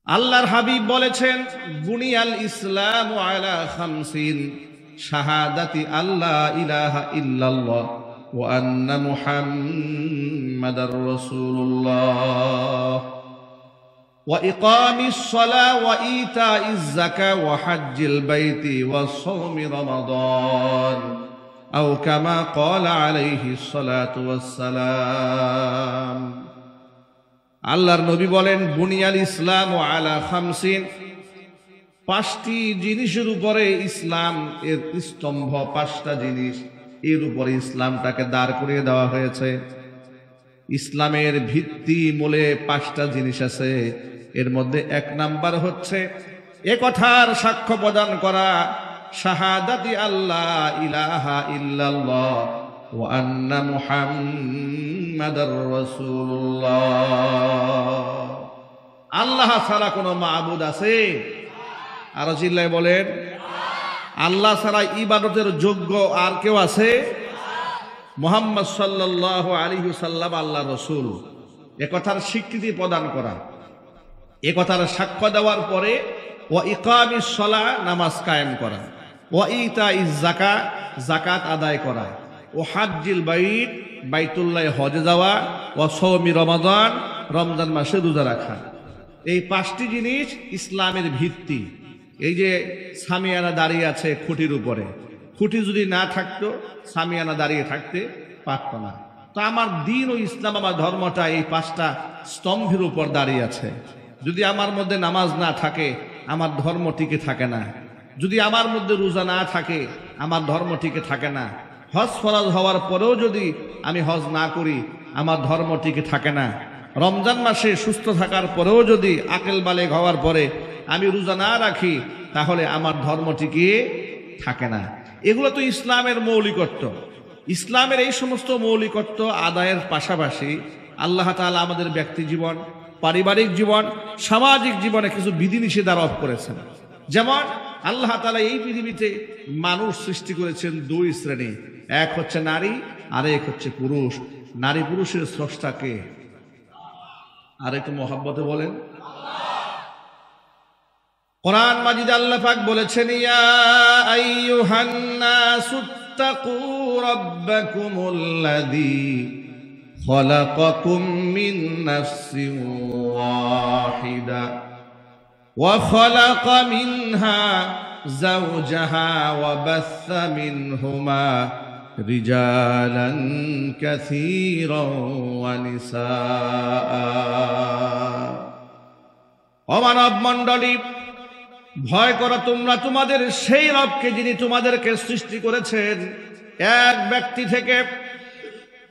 আল্লাহর হাবিব বলেছেন, বুনিয়াল ইসলামু আলা খামসিন, শাহাদাতি আল্লা ইলাহা ইল্লাল্লাহ ওয়া আন্না মুহাম্মাদার রাসূলুল্লাহ ওয়া ইকামিস সালাহ ওয়া ইতাইজ যাকাহ ওয়া হজ্জিল বাইতি ওয়া সাওমি রমাদান আও কামা ক্বালা আলাইহিস সালাতু ওয়াস সালাম। আল্লাহর নবী বলেন, বুনিয়াল ইসলাম ও আলা খামসিন, পাঁচটি জিনিসের উপরে ইসলাম এর স্তম্ভ, পাঁচটা জিনিস, এর উপরে ইসলামটাকে দাঁড় করিয়ে দেওয়া হয়েছে। ইসলামের ভিত্তি মূলে পাঁচটা জিনিস আছে। এর মধ্যে এক নাম্বার হচ্ছে এ কথার সাক্ষ্য প্রদান করা, শাহাদাতি আল্লাহ ইলাহা ইল্লাল্লাহ ওয়া আন্না মুহাম্মাদার রাসূলুল্লাহ। আল্লাহ ছাড়া কোনো মাবুদ আছে? আরো চিল্লায় বলেন, আল্লাহ ছাড়া ইবাদতের যোগ্য আর কেউ আছে? মুহাম্মদ সাল্লাল্লাহু আলাইহি ওয়াসাল্লাম আল্লাহর রাসূল, এ কথার স্বীকৃতি প্রদান করা, এ কথার সাক্ষ্য দেওয়ার পরে ওয়া ইকামিস সালাহ, নামাজ কায়েম করা, ওয়া ইতাইজ যাকাহ, যাকাত আদায় করা, ও হজ্জিল বাইত, বাইতুল্লাহ হজে যাওয়া, ও সওমি রমাদান, রমজান মাসে রোজা রাখা। এই পাঁচটি জিনিস ইসলামের ভিত্তি। এই যে সামিয়ানা দাঁড়িয়ে আছে খুঁটির উপরে, খুঁটি যদি না থাকতো সামিয়ানা দাঁড়িয়ে থাকতে পারত না। তো আমার দিন ও ইসলাম, আমার ধর্মটা এই পাঁচটা স্তম্ভের উপর দাঁড়িয়ে আছে। যদি আমার মধ্যে নামাজ না থাকে আমার ধর্ম টিকে থাকে না। যদি আমার মধ্যে রোজা না থাকে আমার ধর্ম টিকে থাকে না। হজ ফরজ হওয়ার পরেও যদি আমি হজ না করি আমার ধর্ম টিকে থাকে না। রমজান মাসে সুস্থ থাকার পরেও যদি আকেল বালেগ হওয়ার পরে আমি রোজা না রাখি তাহলে আমার ধর্ম টিকে থাকে না। এগুলো তো ইসলামের মৌলিকত্ব। ইসলামের এই সমস্ত মৌলিকত্ব আদায়ের পাশাপাশি আল্লাহ তাআলা আমাদের ব্যক্তি জীবন, পারিবারিক জীবন, সামাজিক জীবনে কিছু বিধিনিষেধ আরোপ করেছেন। যেমন আল্লাহ তাআলা এই পৃথিবীতে মানুষ সৃষ্টি করেছেন দুই শ্রেণী, এক হচ্ছে নারী আর এক হচ্ছে পুরুষ। নারী পুরুষের স্রষ্টাকে আর একটু মহব্বতে বলেন। কোরআন মাজিদ আল্লাহ পাক বলেছেন, ইয়া আইয়ুহান নাসুত্তাকু রাব্বাকুমুল্লাযী খালাকাকুম মিন নাফসিন ওয়াহিদা ওয়া খালাকা মিনহা যাওজাহা ওয়া বাসসা মিনহুমা রিজালান কাসীরান ওয়া নিসাআ। ও মানব মণ্ডলী, ভয় করো তোমরা তোমাদের সেই রবকে যিনি তোমাদেরকে সৃষ্টি করেছেন এক ব্যক্তি থেকে,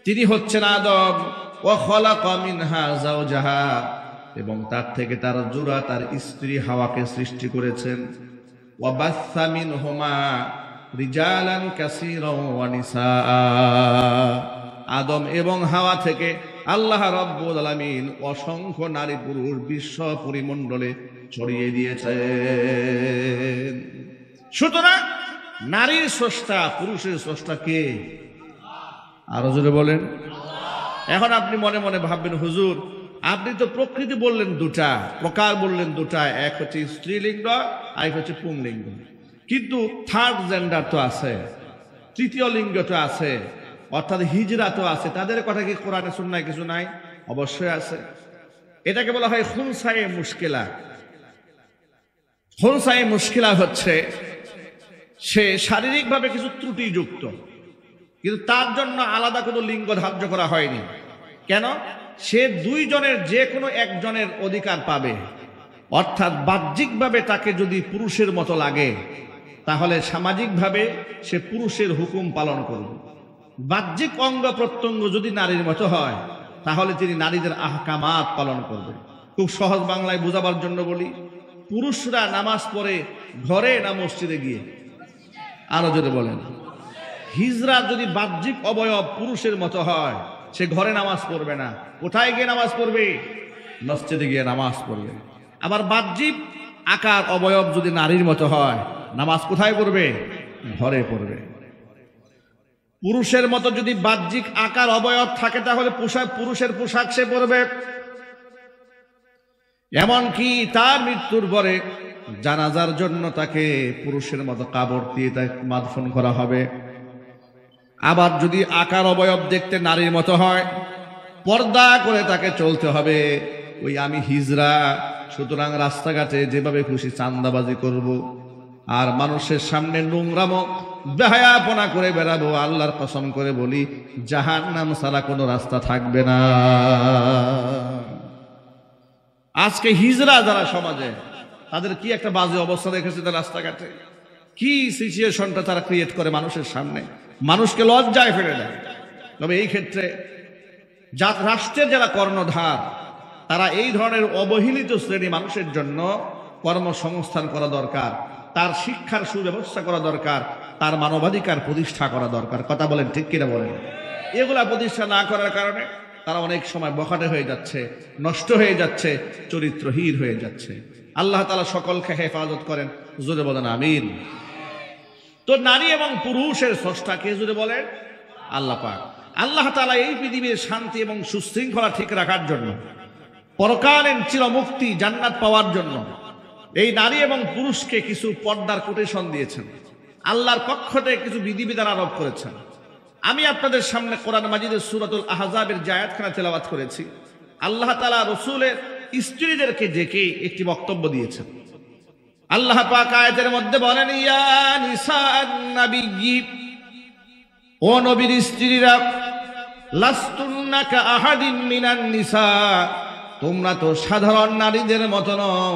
তিনি হচ্ছেন আদম। ওয়া খালাকা মিনহা যাওজাহা, এবং তার থেকে তার জোড়া তার স্ত্রী হাওয়াকে সৃষ্টি করেছেন। ওয়া বাসসা মিনহুমা রিজালান কাসীরান ওয়া নিসাআ, আদম এবং হাওয়া থেকে আল্লাহ রাব্বুল আলামিন অসংখ্য নারী পুরুষ বিশ্ব পরিমণ্ডলে ছড়িয়ে দিয়েছেন। সুতরাং নারীর স্রষ্টা পুরুষের স্রষ্টা কে? আরো জোরে বলেন। এখন আপনি মনে মনে ভাববেন, হুজুর আপনি তো প্রকৃতি বললেন দুটা, প্রকার বললেন দুটা, এক হচ্ছে স্ত্রীলিঙ্গ আর এক হচ্ছে পুংলিঙ্গ, কিন্তু থার্ড জেন্ডার তো আছে, তৃতীয় লিঙ্গ তো আছে, অর্থাৎ হিজরা তো আছে। তাদের কথা কি কোরআনে সুন্নায় কিছু নাই? অবশ্যই আছে। এটাকে বলা হয় খুনসায়ে মুশকিলা। খুনসায়ে মুশকিলা হচ্ছে সে শারীরিকভাবে কিছু ত্রুটিযুক্ত, কিন্তু তার জন্য আলাদা কোনো লিঙ্গ ধার্য করা হয়নি। কেন? সে দুইজনের যে কোনো একজনের অধিকার পাবে। অর্থাৎ বাহ্যিকভাবে তাকে যদি পুরুষের মতো লাগে তাহলে সামাজিকভাবে সে পুরুষের হুকুম পালন করবে। বাহ্যিক অঙ্গ প্রত্যঙ্গ যদি নারীর মতো হয় তাহলে তিনি নারীদের আহকামাত পালন করবে। খুব সহজ বাংলায় বোঝাবার জন্য বলি, পুরুষরা নামাজ পড়ে ঘরে না মসজিদে গিয়ে? আরো জোরে বলেন। হিজরা যদি বাহ্যিক অবয়ব পুরুষের মতো হয় সে ঘরে নামাজ পড়বে না। কোথায় গিয়ে নামাজ পড়বে? মসজিদে গিয়ে নামাজ পড়বে। আবার বাহ্যিক আকার অবয়ব যদি নারীর মতো হয় নামাজ কোথায় পড়বে? ঘরে পড়বে। পুরুষের মতো যদি বাহ্যিক আকার অবয়ব থাকে তাহলে পুরুষের পোশাক সে পরবে। এমনকি তার মৃত্যুর পরে জানাজার জন্য তাকে পুরুষের মতো কাপড় দিয়ে তাকে মাদফন করা হবে। আবার যদি আকার অবয়ব দেখতে নারীর মতো হয়, পর্দা করে তাকে চলতে হবে। ওই আমি হিজড়া, সুতরাং রাস্তাঘাটে যেভাবে খুশি চান্দাবাজি করব, আর মানুষের সামনে নোংরামো বেহায়াপনা করে বেড়াবো। আল্লাহর কসম করে বলি, জাহান্নাম ছাড়া কোনো রাস্তা থাকবে না। আজকে হিজড়া যারা সমাজে, তাদের কি একটা বাজে অবস্থা দেখেছে তার রাস্তাঘাটে, কি সিচুয়েশনটা তারা ক্রিয়েট করে মানুষের সামনে, মানুষকে লজ্জায় ফেলে দেয়। তবে এই ক্ষেত্রে রাষ্ট্রের যারা কর্ণধার, তারা এই ধরনের অবহেলিত শ্রেণী মানুষের জন্য কর্মসংস্থান করা দরকার, তার শিক্ষার সুব্যবস্থা করা দরকার, তার মানবাধিকার প্রতিষ্ঠা করা দরকার। কথা বলেন ঠিক কিনা বলেন? এগুলা প্রতিষ্ঠা না করার কারণে তারা অনেক সময় বখাটে হয়ে যাচ্ছে, নষ্ট হয়ে যাচ্ছে, চরিত্রহীন হয়ে যাচ্ছে। আল্লাহ তাআলা সকলকে হেফাজত করেন, জোরে বলেন আমিন। তো নারী এবং পুরুষের স্রষ্টা কে? জোরে বলেন আল্লাহ পাক। আল্লাহ তাআলা এই পৃথিবীর শান্তি এবং সুশৃঙ্খলা ঠিক রাখার জন্য, পরকালীন চিরমুক্তি জান্নাত পাওয়ার জন্য এই নারী এবং পুরুষকে কিছু পর্দার কোটেশন দিয়েছেন। আল্লাহর পক্ষ থেকে কিছু বিধিবিধান আরোপ করেছেন। আমি আপনাদের সামনে কোরআন মাজিদের সূরাতুল আহজাবের যে আয়াতখানা তেলাওয়াত করেছি, আল্লাহ তাআলা রাসূলের স্ত্রীদেরকে ডেকে একটি বক্তব্য দিয়েছেন। আল্লাহ পাক আয়াতের মধ্যে বলেন, ইয়া নিসান নাবিয়্যি, ও নবীর স্ত্রীরা, লাস্তুন্না কা আহাদিন মিনান নিসা, তোমরা তো সাধারণ নারীদের মতো নও,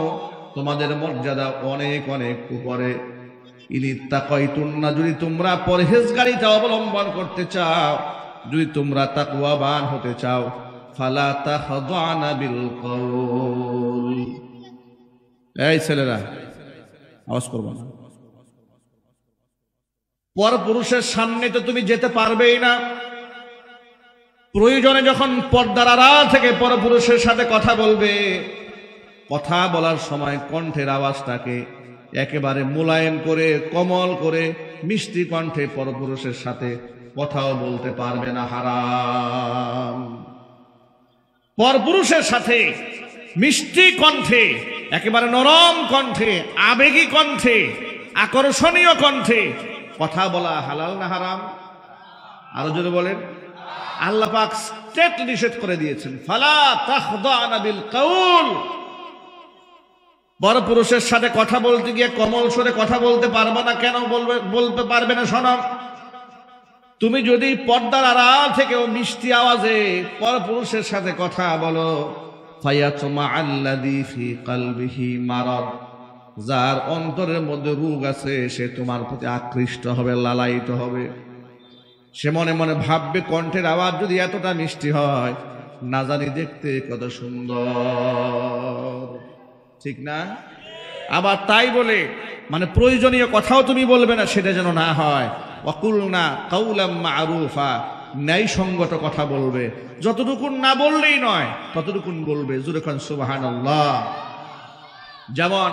তোমাদের মর্যাদা অনেক অনেক উপরে। ইনিত্তাকাইতুন্না, যদি তোমরা পরহেজগারিতা অবলম্বন করতে চাও, যদি তোমরা তাকওয়াবান হতে চাও, ফালা তাখদানা বিল কওল। এই ছেলেরা, আওয়াজ করবা না। পরপুরুষের সামনে তো তুমি যেতে পারবেই না। প্রয়োজনে যখন পর্দার আড়াল থেকে পরপুরুষের সাথে কথা বলবে, কথা বলার সময় কণ্ঠের আওয়াজটাকে একেবারে মোলায়েম করে, কোমল করে, মিষ্টি কণ্ঠে পরপুরুষের সাথে কথাও বলতে পারবে না, হারাম। পরপুরুষের সাথে মিষ্টি কণ্ঠে, একেবারে নরম কণ্ঠে, আবেগী কণ্ঠে, আকর্ষণীয় কণ্ঠে কথা বলা হালাল না হারাম? আরো জোরে বলেন। আল্লাহ পাক স্ট্রেট নিষেধ করে দিয়েছেন, ফালা তাখদানা বিল কাউল। পরপুরুষের সাথে কথা বলতে গিয়ে কোমল সুরে কথা বলতে পারবে না। কেন বলতে পারবে না? শোনো, তুমি যদি পর্দার আড়াল থেকেও মিষ্টি আওয়াজে পরপুরুষের সাথে কথা বলো, ফায়াতমা আল্লাযী ফি কলবিহি মারাদ, যার অন্তরের মধ্যে রোগ আছে, সে তোমার প্রতি আকৃষ্ট হবে, লালায়িত হবে। সে মনে মনে ভাববে, কণ্ঠের আওয়াজ যদি এতটা মিষ্টি হয়, না জানি দেখতে কত সুন্দর, ঠিক না? আবার তাই বলে মানে প্রয়োজনীয় কথাও তুমি বলবে না, সেটা যেন না হয়। ওয়াকুলনা কাউলাম মারুফা, ন্যায়সঙ্গত কথা বলবে। যতটুকুন না বললেই নয়, ততটুকুন বলবে। জোরে খান সুবহানাল্লাহ। যেমন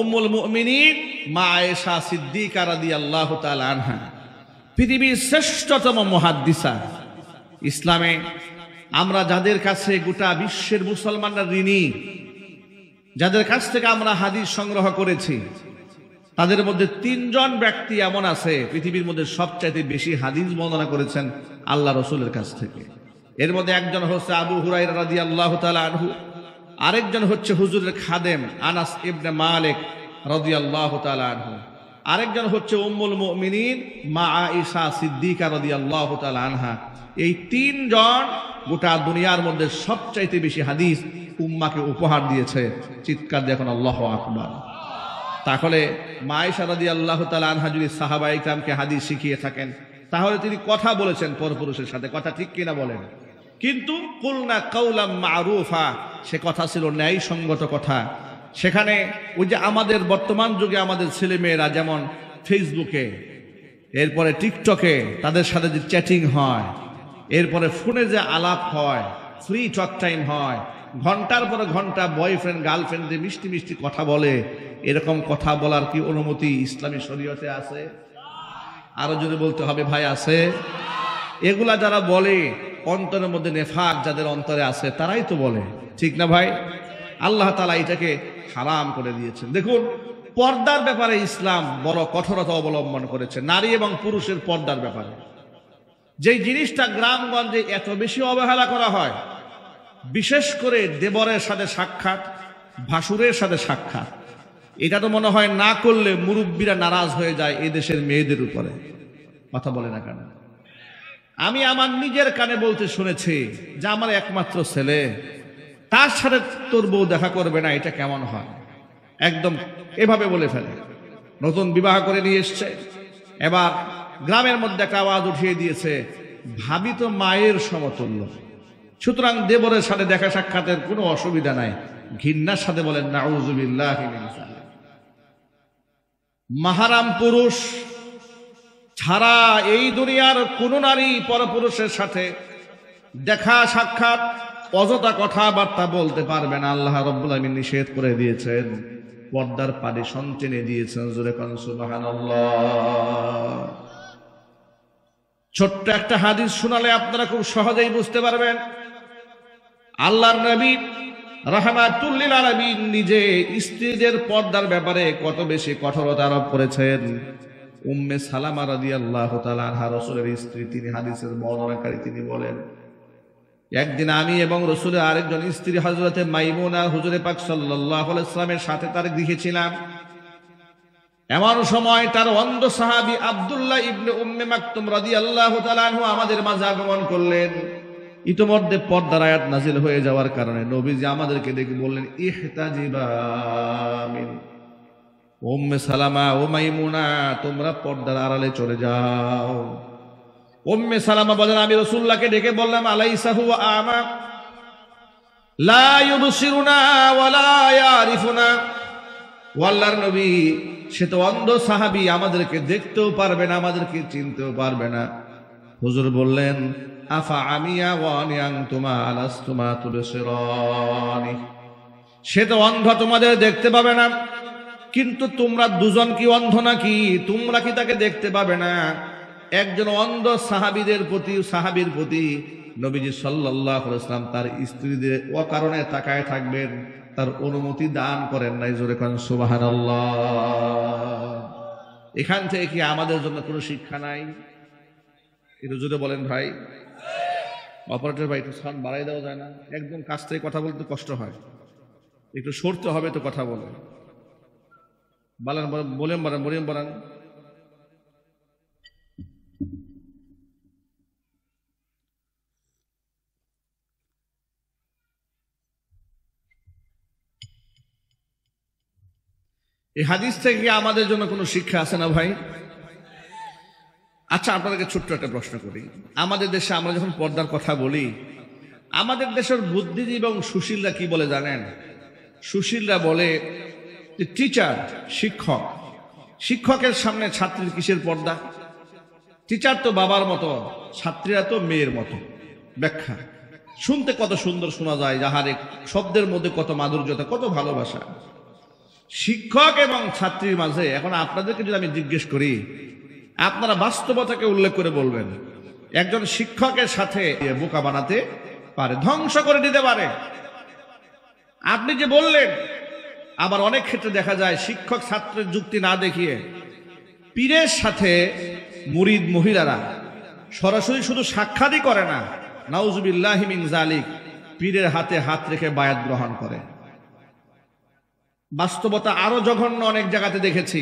উম্মুল মুমিনিন মা আয়েশা সিদ্দিকা রাদিয়াল্লাহু তাআলা আনহা, পৃথিবীর শ্রেষ্ঠতম মুহাদ্দিসা। ইসলামে আমরা যাদের কাছে গোটা বিশ্বের মুসলমানরা ঋণী, যাদের কাছ থেকে আমরা হাদিস সংগ্রহ করেছি, তাদের মধ্যে 3 জন ব্যক্তি এমন আছে পৃথিবীর মধ্যে সবচাইতে বেশি হাদিস বর্ণনা করেছেন আল্লাহ রাসূলের কাছ থেকে। এর মধ্যে একজন হচ্ছে আবু হুরায়রা রাদিয়াল্লাহু তাআলা আনহু, আরেকজন হচ্ছে হুজুরের খাদেম আনাস ইবনে মালিক রাদিয়াল্লাহু তাআলা আনহু, আরেকজন হচ্ছে উম্মুল মুমিনিন মা আয়েশা সিদ্দিকা রাদিয়াল্লাহু তাআলা আনহা। এই 3 জন গোটা দুনিয়ার মধ্যে সবচাইতে বেশি হাদিস উম্মাকে উপহার দিয়েছে। চিৎকার দিয়ে এখন আল্লাহু আকবার। তাহলে মা আয়েশা রাদিয়াল্লাহু তাআলা আনহা যদি সাহাবায়ে কিরামকে হাদিস শিখিয়ে থাকেন, তাহলে তিনি কথা বলেছেন পরপুরুষের সাথে, কথা ঠিক কিনা বলেন? কিন্তু কুলনা কাউলাম মারুফা, সে কথা ছিল ন্যায়সঙ্গত কথা। সেখানে ওই যে আমাদের বর্তমান যুগে আমাদের ছেলে মেয়েরা যেমন ফেসবুকে, এরপরে টিকটকে তাদের সাথে যে চ্যাটিং হয়, এরপরে ফোনে যে আলাপ হয়, ফ্রি টক টাইম হয়, ঘন্টার পরে ঘন্টা বয়ফ্রেন্ড গার্লফ্রেন্ডে মিষ্টি মিষ্টি কথা বলে, এরকম কথা বলার কি অনুমতি ইসলামী শরীয়তে আছে? আরো যদি বলতে হবে ভাই, আছে। এগুলা যারা বলে, অন্তরের মধ্যে নেফাক যাদের অন্তরে আছে, তারাই তো বলে, ঠিক না ভাই? আল্লাহ তাআলা এটাকে হারাম করে দিয়েছেন। দেখুন, পর্দার ব্যাপারে ইসলাম বড় কঠোরতা অবলম্বন করেছে, নারী এবং পুরুষের পর্দার ব্যাপারে। যেই জিনিসটা গ্রামগঞ্জে এত বেশি অবহেলা করা হয়, বিশেষ করে দেবরের সাথে সাক্ষাৎ, ভাসুরের সাথে সাক্ষাৎ, এটা তো মনে হয় না করলে মুরব্বীরা নারাজ হয়ে যায় এই দেশের মেয়েদের উপরে। কথা বলে না কেন? আমি আমার নিজের কানে বলতে শুনেছি যে আমার একমাত্র ছেলে, তার সাথে তোর বউ দেখা করবে না, এটা কেমন হয়? একদম এভাবে বলে ফেলে। নতুন বিবাহ করে নিয়ে এসছে, এবার গ্রামের মধ্যে একটা আওয়াজ উঠিয়ে দিয়েছে, ভাবি তো মায়ের সমতুল্য, সুতরাং দেবরের সাথে দেখা সাক্ষাতের কোনো অসুবিধা নাই। ঘৃণার সাথে বলেন নাউযুবিল্লাহ মিন যালিক। মাহারাম পুরুষ ছাড়া এই দুনিয়ার কোন নারী পরপুরুষের সাথে দেখা সাক্ষাৎ, অযথা কথাবার্তা বলতে পারবে না। আল্লাহ রাব্বুল আলামিন নিষেধ করে দিয়েছেন, পর্দার পারিশন টেনে দিয়েছেন। জোরে কোন সুবহানাল্লাহ। ছোট্ট একটা হাদিস শোনালে আপনারা খুব সহজেই বুঝতে পারবেন। আল্লাহর নবী রাহমাতুল লিল আলামিন নিজে স্ত্রীদের পর্দার ব্যাপারে কত বেশি কঠোরতা আরোপ করেছেন। উম্মে সালামা রাদিয়াল্লাহু তাআলা আনহা, রাসূলের স্ত্রী, তিনি হাদিসের বর্ণনাকারী, তিনি বলেন, একদিন আমি এবং রাসূলের আরেকজন স্ত্রী হযরতে মাইমুনা হুজুরে পাক সাল্লাল্লাহু আলাইহি ওয়াসাল্লামের সাথে তার গৃহে ছিলাম। এমন সময় তার অন্ধ সাহাবী আব্দুল্লাহ ইবনে উম্মে মাকতুম রাদিয়াল্লাহু তাআলা আনহু আমাদের মাঝে আগমন করলেন। ইতিমধ্যে পর্দার আয়াত নাজিল হয়ে যাওয়ার কারণে নবীজি আমাদেরকে ডেকে বললেন, ইহতাজিবা মিন উম্মে সালামা ও মাইমুনা, তোমরা পর্দার আড়ালে চলে যাও। উম্মে সালামা বলেন, আমি রাসূলুল্লাহকে ডেকে বললাম, আলাইসা হুয়া আমা লা ইউবসিরুনা ওয়া লা ইয়ারিফুনা। ও আল্লাহর নবী, সে তো অন্ধ সাহাবী, আমাদেরকে দেখতেও পারবে না, আমাদেরকে চিনতেও পারবে না। হুজুর বললেন, আফা আমিয়া ওয়া আনতুমা আলাস্তুমা তুবসিরানি। সে তো অন্ধ, তোমাদের দেখতে পাবে না, কিন্তু তোমরা দুজন কি অন্ধ নাকি? তোমরা কি তাকে দেখতে পাবে না? একজন অন্ধ সাহাবীর প্রতি নবীজি সাল্লাল্লাহু আলাইহি ওয়াসাল্লাম তার স্ত্রীদের অকারণে তাকায় থাকবেন, তার অনুমতি দান করেন নাই। জোরে কোন সুবহানাল্লাহ। এখান থেকে কি আমাদের জন্য কোনো শিক্ষা নাই? একটু জোরে বলেন ভাই। অপারেটর ভাই, একটু সাউন্ড বাড়াই দেওয়া যায় না? একদম কাছ থেকে কথা বলতে কষ্ট হয়, একটু সরতে হবে তো কথা বলে। বলেন বলেন বলেন বলেন বলেন। এই হাদিস থেকে আমাদের জন্য কোনো শিক্ষা আছে না ভাই? আচ্ছা, আপনাদেরকে ছোট্ট একটা প্রশ্ন করি। আমাদের দেশে আমরা যখন পর্দার কথা বলি, আমাদের দেশের বুদ্ধিজীবী এবং সুশীলরা কি বলে জানেন? সুশীলরা বলে যে টিচার, শিক্ষক, শিক্ষকের সামনে ছাত্রীর কিসের পর্দা? টিচার তো বাবার মতো, ছাত্রীরা তো মেয়ের মতো। ব্যাখ্যা শুনতে কত সুন্দর শোনা যায়, যাহারে শব্দের মধ্যে কত মাধুর্যতা, কত ভালোবাসা। শিক্ষক এবং ছাত্রীর মাঝে এখন আপনাদেরকে যদি আমি জিজ্ঞেস করি, আপনারা বাস্তবতাকে উল্লেখ করে বলবেন। একজন শিক্ষকের সাথে বোকা বানাতে পারে, ধ্বংস করে দিতে পারে। আপনি যে বললেন, আবার অনেক ক্ষেত্রে দেখা যায় শিক্ষক ছাত্রের যুক্তি না দেখিয়ে পীরের সাথে মুরিদ মহিলারা সরাসরি শুধু সাক্ষাৎই করে না, নাউযুবিল্লাহি মিন যালিক, পীরের হাতে হাত রেখে বায়াত গ্রহণ করে। বাস্তবতা আরো জঘন্য অনেক জায়গাতে দেখেছি।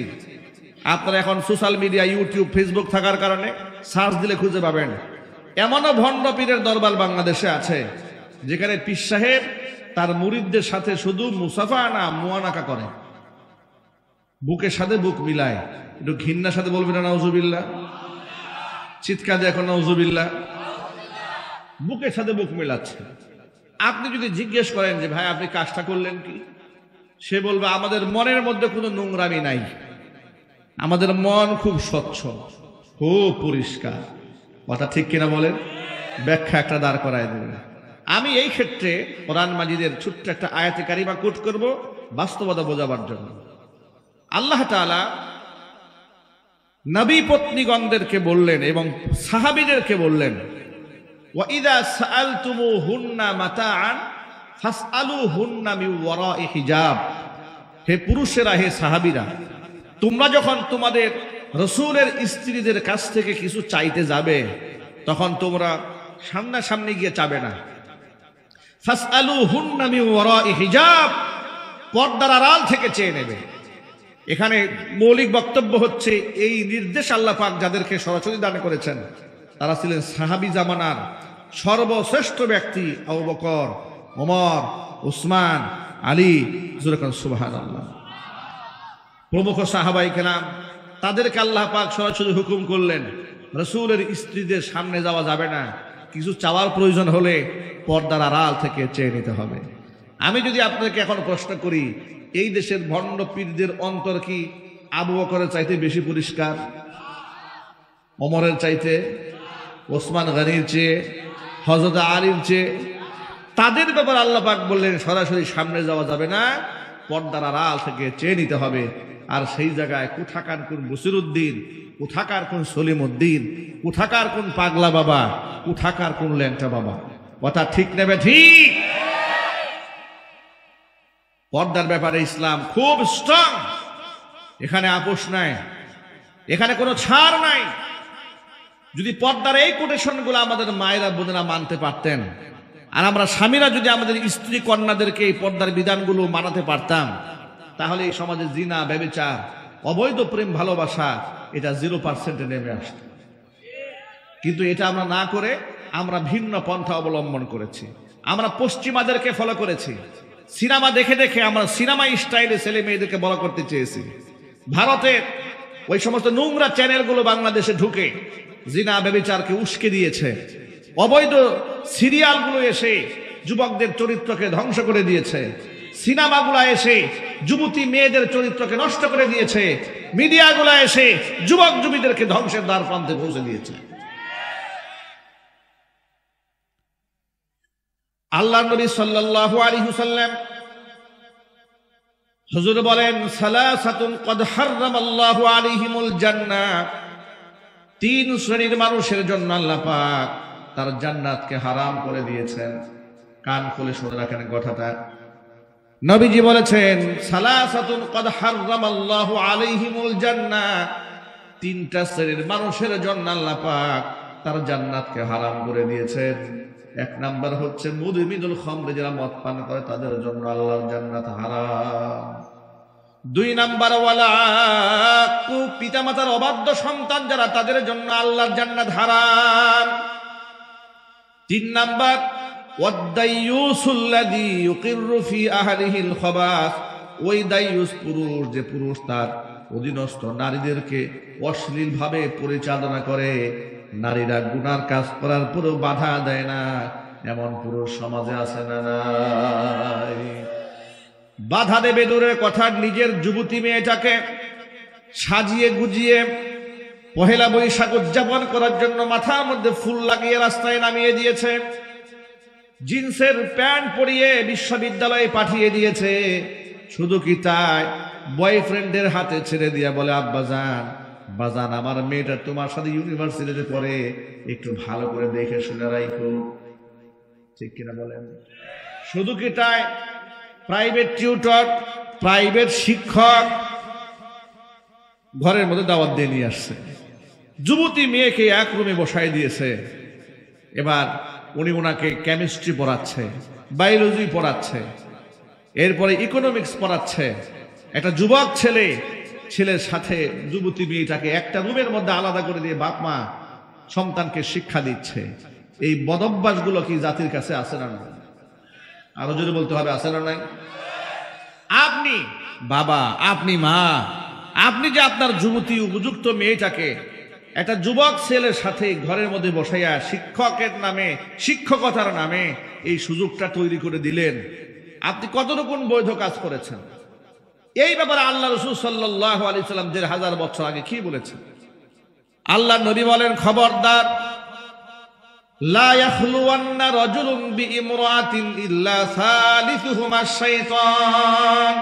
আপনারা এখন সোশ্যাল মিডিয়া, ইউটিউব, ফেসবুক থাকার কারণে সার্চ দিলে খুঁজে পাবেন। এমনও ভণ্ড পীরের দরবার বাংলাদেশে আছে, যেখানে পীর সাহেব তার মুরিদদের সাথে শুধু মুসাফা না মুয়ানাকা করে, বুকের সাথে বুক মিলায়। একটু ঘৃণার সাথে বলবেন না নাউযুবিল্লাহ? চিৎকার দিয়ে এখন নাউযুবিল্লাহ। বুকের সাথে বুক মিলাচ্ছে। আপনি যদি জিজ্ঞেস করেন যে ভাই আপনি কাজটা করলেন কি, সে বলবে আমাদের মনের মধ্যে কোনো নোংরামি নাই, আমাদের মন খুব স্বচ্ছ, খুব পরিষ্কার। কথা ঠিক কিনা বলেন? ব্যাখ্যা একটা দাঁড় করায় দেবে। আমি এই ক্ষেত্রে কোরআন মাজিদের ছোট্ট একটা আয়াতে কারিমা কোট করব বাস্তবতা বোঝাবার জন্য। আল্লাহ তাআলা নবী পত্নীগণদেরকে বললেন এবং সাহাবীদেরকে বললেন, ওয়া ইযা সাআলতুমুহুন্না মাতাআন ফাসআলুহুন্না মিন ওয়ারাই হিজাব। হে পুরুষেরা, হে সাহাবীরা, তোমরা যখন তোমাদের রাসূলের স্ত্রীদের কাছ থেকে কিছু চাইতে যাবে তখন তোমরা সামনাসামনি গিয়ে চাবে না। ফাসআলুহুন্না মিন ওয়ারাই হিজাব, পর্দার আড়াল থেকে চেয়ে নেবে। এখানে মৌলিক বক্তব্য হচ্ছে এই নির্দেশ আল্লাহ পাক যাদেরকে সরাসরি দান করেছেন তারা ছিলেন সাহাবী জামানার সর্বশ্রেষ্ঠ ব্যক্তি আবু বকর, ওমর, উসমান, আলী, সুবহানাল্লাহ, প্রমুখ সাহাবায়ে কেরাম। তাদেরকে আল্লাহ পাক সরাসরি হুকুম করলেন রাসূলের স্ত্রীদের সামনে যাওয়া যাবে না, কিছু চাওয়ার প্রয়োজন হলে পর্দার আড়াল থেকে চেয়ে নিতে হবে। আমি যদি আপনাকে এখন প্রশ্ন করি, এই দেশের ভণ্ড পীরদের অন্তর কি আবু বকরের চাইতে বেশি পরিষ্কার, ওমরের চাইতে, ওসমান গনির চেয়ে, হযরত আলীর চেয়ে? তাদের ব্যাপারে আল্লাহ পাক বললেন সরাসরি সামনে যাওয়া যাবে না, পর্দার আড়াল থেকে চেয়ে নিতে হবে। আর সেই জায়গায় কোথাকার কোন বসিরউদ্দিন, কোথাকার কোন সলিমউদ্দিন, কোথাকার কোন পাগলা বাবা, কোথাকার কোন ল্যাংটা বাবা? কথা ঠিক নেবে ঠিক? পর্দার ব্যাপারে ইসলাম খুব স্ট্রং, এখানে আপোষ নাই, এখানে কোনো ছাড় নাই। যদি পর্দার এই কোটেশনগুলো আমাদের মায়েরা বোনেরা মানতে পারতেন, আর আমরা স্বামীরা যদি আমাদের স্ত্রী কন্যাদেরকে এই পর্দার বিধানগুলো মানাতে পারতাম, তাহলে এই সমাজে জিনা, ব্যভিচার, অবৈধ প্রেম ভালোবাসা এটা 0% নেমে আসত। কিন্তু এটা আমরা না করে আমরা ভিন্ন পন্থা অবলম্বন করেছি। আমরা পশ্চিমাদেরকে ফলো করেছি। সিনেমা দেখে দেখে আমরা সিনেমা স্টাইলে ছেলে মেয়েদেরকে বড় করতে চেয়েছি। ভারতের ওই সমস্ত নোংরা চ্যানেলগুলো বাংলাদেশে ঢুকে জিনা ব্যভিচারকে উস্কে দিয়েছে। অবৈধ সিরিয়ালগুলো এসে যুবকদের চরিত্রকে ধ্বংস করে দিয়েছে। সিনেমাগুলা এসে যুবতী মেয়েদের চরিত্রকে নষ্ট করে দিয়েছে। মিডিয়াগুলা এসে যুবক যুবতীদেরকে ধ্বংসের দ্বার প্রান্তে পৌঁছে দিয়েছে। আল্লাহর নবী সাল্লাল্লাহু আলাইহি ওয়াসাল্লাম হুজুর বলেন, সালাসাতুন কদ হাররামাল্লাহু আলাইহিমুল জান্নাহ, 3 শ্রেণীর মানুষের জন্য আল্লাহ পাক তার জান্নাতকে হারাম করে দিয়েছেন। কান খুলে শুনে রাখেন কথাটা। নবীজি বলেছেন, সালাসাতুন কদ হাররামাল্লাহু আলাইহিমুল জান্নাহ, 3টা শ্রেণীর মানুষের জন্য আল্লাহ পাক তার জান্নাতকে হারাম করে দিয়েছেন। 1 নাম্বার হচ্ছে মুদমিনুল খামর, যারা মদ পান করে তাদের জন্য আল্লাহর জান্নাত হারাম। 2 নাম্বার ওয়ালা পিতামাতার অবাধ্য সন্তান যারা, তাদের জন্য আল্লাহর জান্নাত হারাম। 3 নাম্বার ওয়াদাইয়ুসুল্লাযী ইউকিররু ফি আহলিহিল খাবাস, ওই দাইয়ুস পুরুষ, যে পুরুষ তার অধীনস্থ নারীদেরকে অশ্লীল ভাবে পরিচালনা করে, নারীরা গুনার কাজ করার পরেও বাধা দেয় না, এমন পুরুষ সমাজে আছে না নাই? বাধা দেবে দূরের কথা, নিজের যুবতী মেয়েটাকে সাজিয়ে গুজিয়ে পহেলা বৈশাখ উদযাপন করার জন্য মাথার মধ্যে ফুল লাগিয়ে রাস্তায় নামিয়ে দিয়েছে, জিন্সের প্যান্ট পরিয়ে বিশ্ববিদ্যালয়ে পাঠিয়ে দিয়েছে। শুধু কি তাই, বয়ফ্রেন্ডের হাতে ছেড়ে দিয়ে বলে, আব্বাজান, বাজান, আমার মেয়েটা তোমার সাথে ইউনিভার্সিটিতে পড়ে, একটু ভালো করে দেখে শুনে রাখো। ঠিক কিনা বলেন? শুধু কি তাই, প্রাইভেট টিউটর, প্রাইভেট শিক্ষক ঘরের মধ্যে দাওয়াত দিয়ে নিয়ে আসছে, যুবতী মেয়েকে এক রুমে বসাই দিয়েছে। এবার উনি ওনাকে কেমিস্ট্রি পড়াচ্ছে, বায়োলজি পড়াচ্ছে, এরপরে ইকোনমিক্স পড়াচ্ছে। একটা যুবক ছেলের সাথে যুবতী মেয়েটাকে একটা রুমের মধ্যে আলাদা করে দিয়ে বাপ মা সন্তানকে শিক্ষা দিচ্ছে। এই বদভ্যাসগুলো কি জাতির কাছে আছে না নাই? আরো জোরে বলতে হবে, আছে না নাই? আপনি বাবা, আপনি মা, আপনি যে আপনার যুবতী উপযুক্ত মেয়েটাকে একটা যুবক ছেলের সাথে ঘরের মধ্যে বসাইয়া শিক্ষকের নামে, শিক্ষকতার নামে এই সুযোগটা তৈরি করে দিলেন, আপনি কতটুকু বৈধ কাজ করেছেন? এই ব্যাপারে আল্লাহ রাসূল সাল্লাল্লাহু আলাইহি ওয়াসাল্লাম 1000 বছর আগে কি বলেছেন? আল্লাহ নবী বলেন, খবরদার, লা ইয়াখলুওয়ান্না রাজুলুন বিইমরাআতিন ইল্লা সালিসুহুমা শাইতান,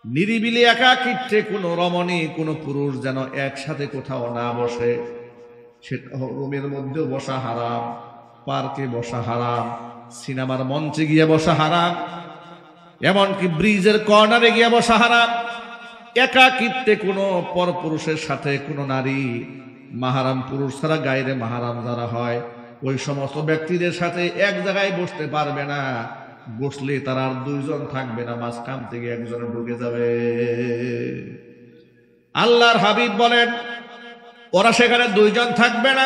নিরিবিলি একাকিত্বে কোন রমণী, কোন পুরুষ যেন একসাথে কোথাও না বসে। সেটা রুমের মধ্যেও বসা হারাম, পার্কে বসা হারাম, সিনেমার মঞ্চে গিয়ে বসা হারাম, এমনকি ব্রিজের কর্নারে গিয়ে বসা হারাম, একাকিত্বে কোনো পরপুরুষের সাথে কোনো নারী মাহারাম পুরুষ ছাড়া গায়রে মাহারাম যারা হয় ওই সমস্ত ব্যক্তিদের সাথে এক জায়গায় বসতে পারবে না। বসলে তারা আর দুইজন থাকবে না, মাঝখান থেকে একজন ঢুকে যাবে। আল্লাহর হাবিব বলেন ওরা সেখানে দুইজন থাকবে না,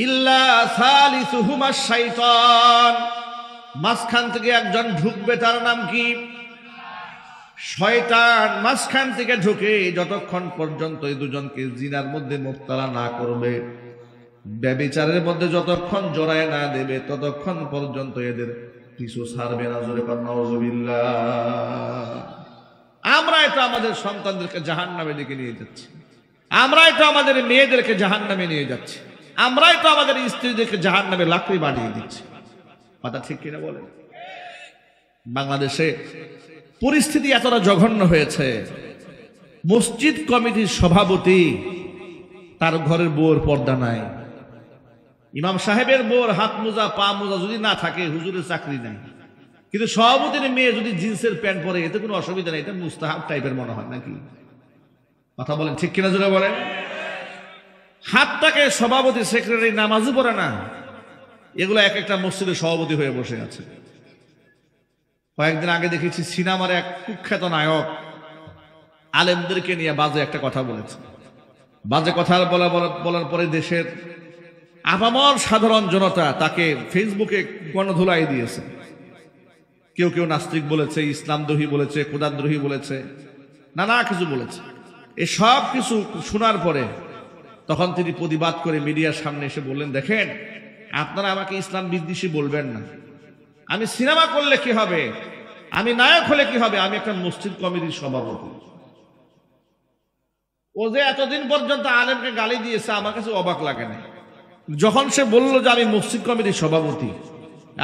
ইল্লা সালিসুহুমা শাইতান, মাঝখান থেকে একজন ঢুকবে, তার নাম কি? শয়তান। মাঝখান থেকে ঢুকে যতক্ষণ পর্যন্ত এই দুজনকে জিনার মধ্যে মুবতালা না করবে, ব্যভিচারের মধ্যে যতক্ষণ জড়ায় না দেবে, ততক্ষণ পর্যন্ত এদের পিছু ছাড়বে না। জোরে কর নাউযুবিল্লাহ। আমরাই তো আমাদের সন্তানদেরকে জাহান্নামে দিকে নিয়ে যাচ্ছি, আমরাই তো আমাদের মেয়েদেরকে জাহান্নামে নিয়ে যাচ্ছি, আমরাই তো আমাদের স্ত্রীদেরকে জাহান্নামে লাকড়ি বানিয়ে দিচ্ছি। কথা ঠিক কিনা বলেন? বাংলাদেশে পরিস্থিতি এতটা জঘন্য হয়েছে, মসজিদ কমিটির সভাপতি তার ঘরের বউর পর্দা নাই, ইমাম সাহেবের বউর হাত মোজা পা মোজা যদি না থাকে হুজুরের চাকরি নাই, কিন্তু সভাপতির মেয়ে যদি জিন্সের প্যান্ট পরে এতে কোনো অসুবিধা নেই, এটা মুস্তাহাব টাইপের মনে হয় নাকি? কথা বলেন ঠিক কিনা জোরে বলেন। হাতটাকে সভাপতি সেক্রেটারি নামাজও পড়ে না, এগুলো এক একটা মসজিদের সভাপতি হয়ে বসে আছে। কয়েকদিন আগে দেখেছি সিনেমার এক কুখ্যাত নায়ক আলেমদেরকে নিয়ে বাজে একটা কথা বলেছে। বাজে কথা বলার পরে দেশের আপামর সাধারণ জনতা তাকে ফেসবুকে গণধুলাই দিয়েছে। কেউ কেউ নাস্তিক বলেছে, ইসলামদ্রোহী বলেছে, খোদাদ্রোহী বলেছে, নানা কিছু বলেছে। এই সব কিছু শোনার পরে তখন তিনি প্রতিবাদ করে মিডিয়ার সামনে এসে বললেন, দেখেন আপনারা আমাকে ইসলাম বিদ্বেষী বলবেন না, আমি সিনেমা করলে কি হবে, আমি নায়ক হলে কি হবে, আমি একটা মসজিদ কমিটির সভাপতি। ও যে এতদিন পর্যন্ত আলেমকে গালি দিয়েছে আমার কাছে অবাক লাগে না। যখন সে বললো যে আমি মসজিদ কমিটির সভাপতি,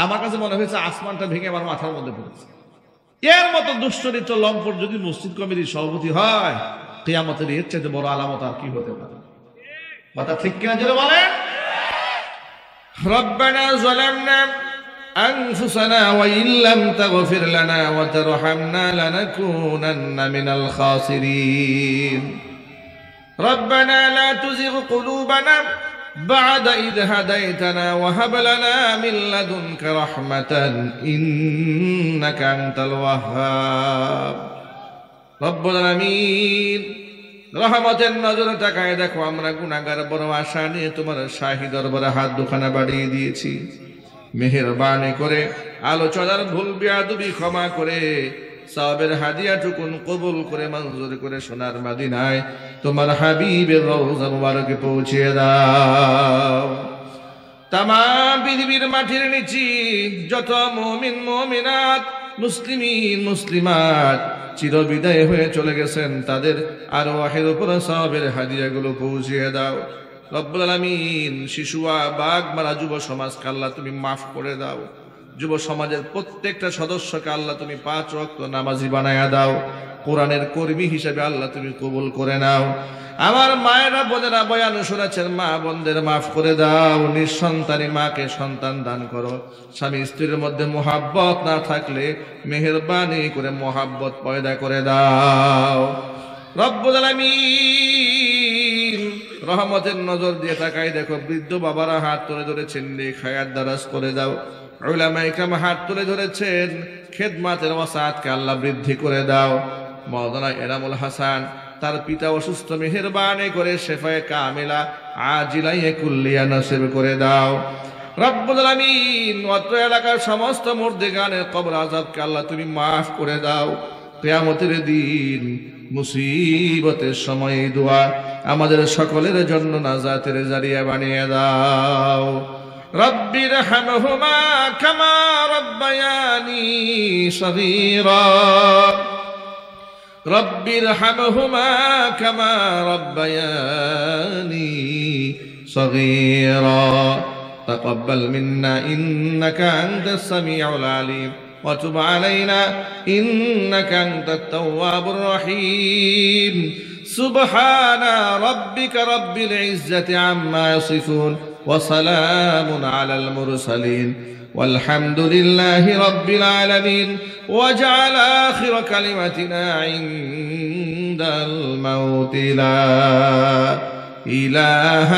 আমার কাছে মনে হয়েছে আসমানটা ভেঙে আমার মাথার মধ্যে পড়েছে। এর মতো দুশ্চরিত্র লম্পট যদি মসজিদ কমিটির সভাপতি হয়, কিয়ামতের এর চাইতে বড় আলামত আর কি হতে পারে? কথা ঠিক কিনা যেটা বলেন। রব্বানা যালামনা আনফুসানা ওয়া ইল্লাম তাগফির লানা ওয়া তারহামনা লানাকুনান্না মিনাল খাসিরিন। রব্বানা লা তুযিগ কুলুবানা বা'দা ইয হাদাইতানা ওয়া হাব লানা মিন লাদুনকা রাহমাতান ইন্নাকা আনতাল ওয়াহ্হাব। রব্বুল আলামিন, রহমতের নজরে তাকায় দেখো আমরা গুনাহগার, বড় আশা নিয়ে তোমার শাহী দরবারে হাত দুখানা বাড়িয়ে দিয়েছি। মেহেরবানি করে আলোচনার ভুল বেয়াদবি ক্ষমা করে সওয়াবের হাদিয়াটুকুন কবুল করে মঞ্জুর করে সোনার মদিনায় তোমার হাবিবের রওজা মুবারকে পৌঁছে দাও। তামাম পৃথিবীর মাটির নিচে যত মুমিন মুমিনাত, মুসলিমিন মুসলিমাত চিরবিদায় হয়ে চলে গেছেন, তাদের আরওয়াহের উপর সওয়াবের হাদিয়াগুলো পৌঁছিয়ে দাও। রব্বুল আলামিন, শিশুয়া বাগমারা যুব সমাজকে আল্লাহ তুমি মাফ করে দাও। যুব সমাজের প্রত্যেকটা সদস্যকে আল্লাহ তুমি 5 ওয়াক্ত নামাজি বানায়া দাও। কোরআনের কর্মী হিসেবে আল্লাহ তুমি কবুল করে নাও। আমার মায়েরা বোনেরা বয়ান শুনেছেন, মা বোনদের মাফ করে দাও। নিঃসন্তানী মাকে সন্তান দান করো। স্বামী স্ত্রীর মধ্যে মোহাব্বত না থাকলে মেহেরবানি করে মোহাব্বত পয়দা করে দাও। রব্বুল আলামিন, রহমতের নজর দিয়ে তাকাই দেখো বৃদ্ধ বাবারা হাত তুলে ধরেছেন, নেক হায়াত দারাজ করে দাও। উলামায়ে ইকরাম হাত তুলে ধরেছেন, খেদমাতের ওয়াসাতকে আল্লাহ বৃদ্ধি করে দাও। মাওলানা এনামুল হাসান তার পিতা অসুস্থ, মেহেরবানি করে শেফায়ে কামিলা আজিলায়ে কুল্লিয়া নসিব করে দাও। রব্বুল আলামিন, অত্র এলাকার সমস্ত মুর্দেগানের কবর আযাবকে আল্লাহ তুমি মাফ করে দাও। কিয়ামতের দিন মুসিবতের সময় এই দোয়া আমাদের সকলের জন্য নাজাতের জারিয়া বানিয়ে দাও। রব্বির হামহুমা কামা রব্বায়ানি সগীরা। রব্বির হামহুমা কামা রব্বায়ানি সগীরা। তাকাব্বাল মিন্না ইন্নাকা আনতাস সামিউল আলিম وتب علينا إنك أنت التواب الرحيم. سبحان ربك رب العزة عما يصفون وسلام على المرسلين والحمد لله رب العالمين وجعل آخر كلمتنا عند الموت لا إله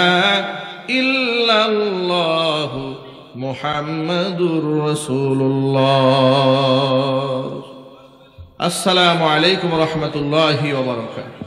إلا الله محمد رسول الله. السلام عليكم ورحمة الله وبركاته.